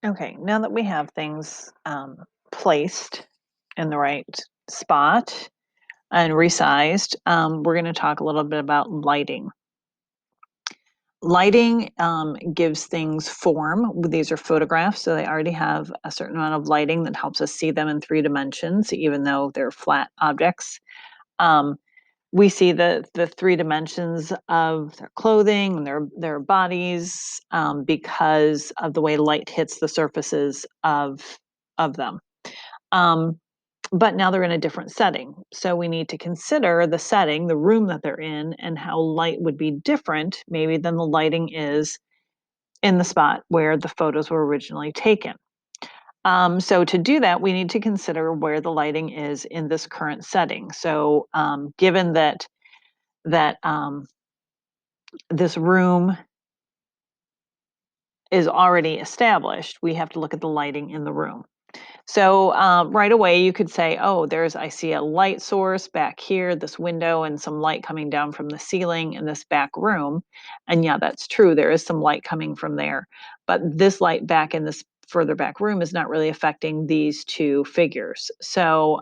Okay, now that we have things placed in the right spot and resized, we're going to talk a little bit about lighting. Lighting gives things form. These are photographs, so they already have a certain amount of lighting that helps us see them in 3 dimensions, even though they're flat objects. Um, we see the 3 dimensions of their clothing and their bodies because of the way light hits the surfaces of them. Um, but now they're in a different setting. So we need to consider the setting, the room that they're in, and how light would be different, maybe, than the lighting is in the spot where the photos were originally taken. So to do that, we need to consider where the lighting is in this current setting. So given that this room is already established, we have to look at the lighting in the room. So right away, you could say, oh, I see a light source back here, this window, and some light coming down from the ceiling in this back room. And yeah, that's true. There is some light coming from there. But this light back in this further back room is not really affecting these two figures. So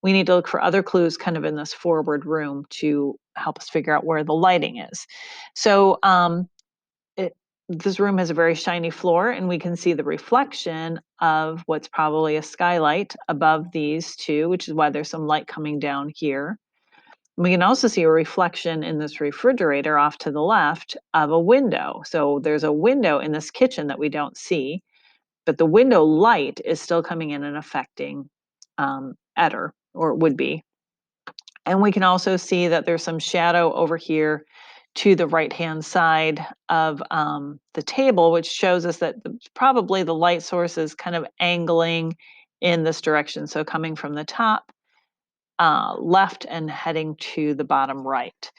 we need to look for other clues kind of in this forward room to help us figure out where the lighting is. So this room has a very shiny floor, and we can see the reflection of what's probably a skylight above these two, which is why there's some light coming down here. We can also see a reflection in this refrigerator off to the left of a window. So there's a window in this kitchen that we don't see, but the window light is still coming in and affecting Eder, or would be. And we can also see that there's some shadow over here to the right-hand side of the table, which shows us that probably the light source is kind of angling in this direction. So coming from the top left and heading to the bottom right.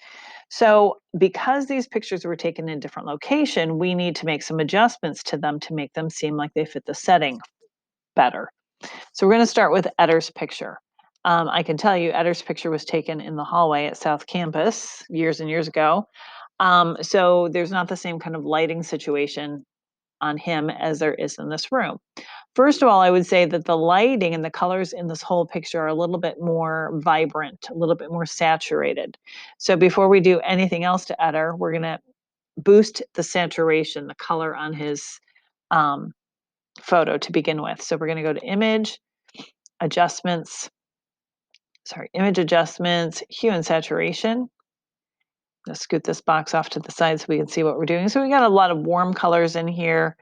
So because these pictures were taken in different location, we need to make some adjustments to them to make them seem like they fit the setting better. So we're going to start with Eder's picture. I can tell you Eder's picture was taken in the hallway at South Campus years and years ago. So there's not the same kind of lighting situation on him as there is in this room. First of all, I would say that the lighting and the colors in this whole picture are a little bit more vibrant, a little bit more saturated. So before we do anything else to Eder, we're going to boost the saturation, the color on his photo to begin with. So we're going to go to Image, Adjustments, Image Adjustments, Hue and Saturation. Let's scoot this box off to the side so we can see what we're doing. So we got a lot of warm colors in here.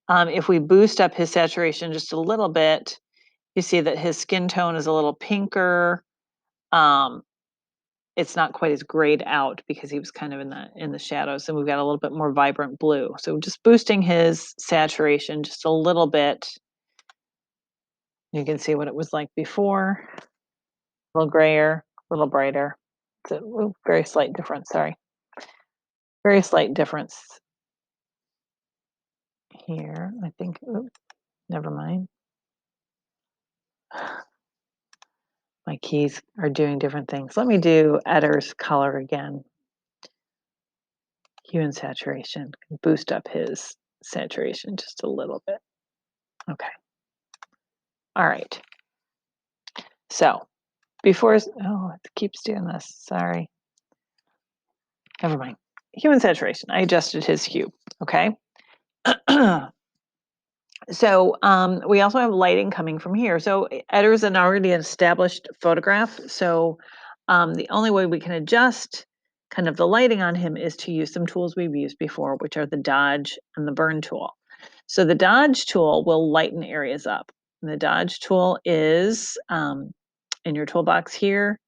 If we boost up his saturation just a little bit, you see that his skin tone is a little pinker. It's not quite as grayed out because he was kind of in the shadows, and we've got a little bit more vibrant blue. So just boosting his saturation just a little bit. You can see what it was like before. A little grayer, a little brighter. It's a very slight difference, sorry. Very slight difference here, I think. Oops, never mind. My keys are doing different things. Let me do Eder's color again. Hue and saturation. Boost up his saturation just a little bit. Okay. All right. So before, oh, it keeps doing this. Sorry. Never mind. Hue and saturation. I adjusted his hue. Okay. So we also have lighting coming from here. So Eder's an already established photograph. So the only way we can adjust kind of the lighting on him is to use some tools we've used before, which are the dodge and the burn tool. So the dodge tool will lighten areas up. And the dodge tool is in your toolbox here.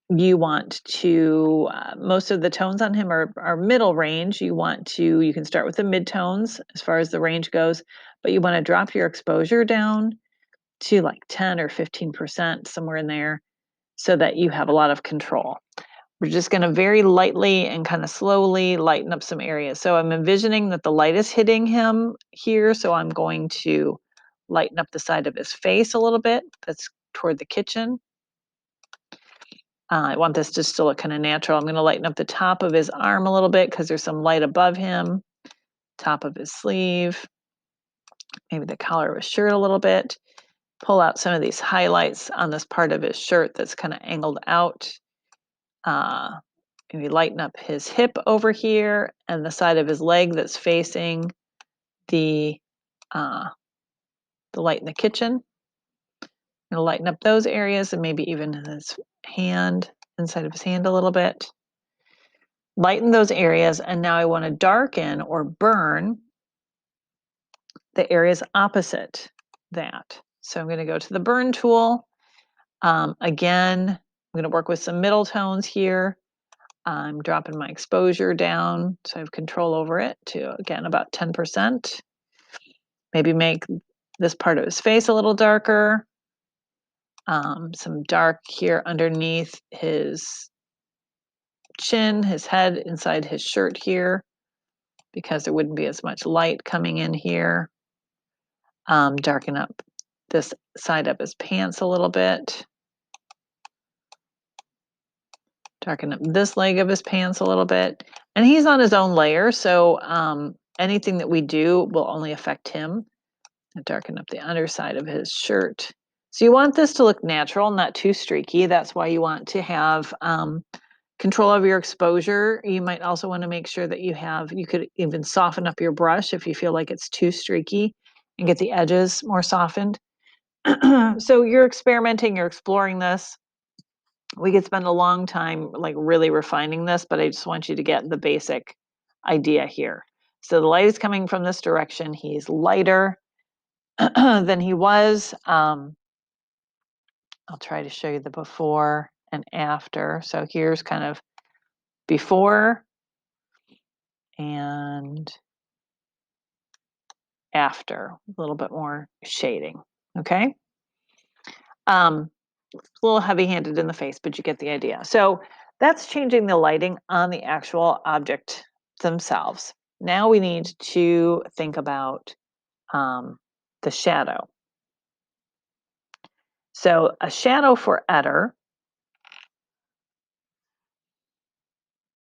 You want to, most of the tones on him are middle range. You can start with the mid-tones as far as the range goes, but you want to drop your exposure down to like 10 or 15%, somewhere in there, so that you have a lot of control. We're just going to very lightly and kind of slowly lighten up some areas. So I'm envisioning that the light is hitting him here, so I'm going to lighten up the side of his face a little bit. That's toward the kitchen. I want this just to look kind of natural. I'm going to lighten up the top of his arm a little bit because there's some light above him. top of his sleeve, maybe the collar of his shirt a little bit. Pull out some of these highlights on this part of his shirt that's kind of angled out. Maybe lighten up his hip over here and the side of his leg that's facing the light in the kitchen. I'm gonna lighten up those areas and maybe even his hand, inside of his hand a little bit. Lighten those areas, and now I want to darken or burn the areas opposite that. So I'm going to go to the burn tool. Again, I'm going to work with some middle tones here. I'm dropping my exposure down so I have control over it to, again, about 10%. Maybe make this part of his face a little darker. Some dark here underneath his chin, his head, inside his shirt here, because there wouldn't be as much light coming in here. Darken up this side of his pants a little bit. Darken up this leg of his pants a little bit. And he's on his own layer, so anything that we do will only affect him. And darken up the underside of his shirt. So you want this to look natural, not too streaky. That's why you want to have control over your exposure. You might also want to make sure that you could even soften up your brush if you feel like it's too streaky and get the edges more softened. So you're experimenting, you're exploring this. We could spend a long time like really refining this, but I just want you to get the basic idea here. So the light is coming from this direction. He's lighter than he was. I'll try to show you the before and after. So here's kind of before and after, a little bit more shading, okay? A little heavy-handed in the face, but you get the idea. So that's changing the lighting on the actual object themselves. Now we need to think about the shadow. So a shadow for Eder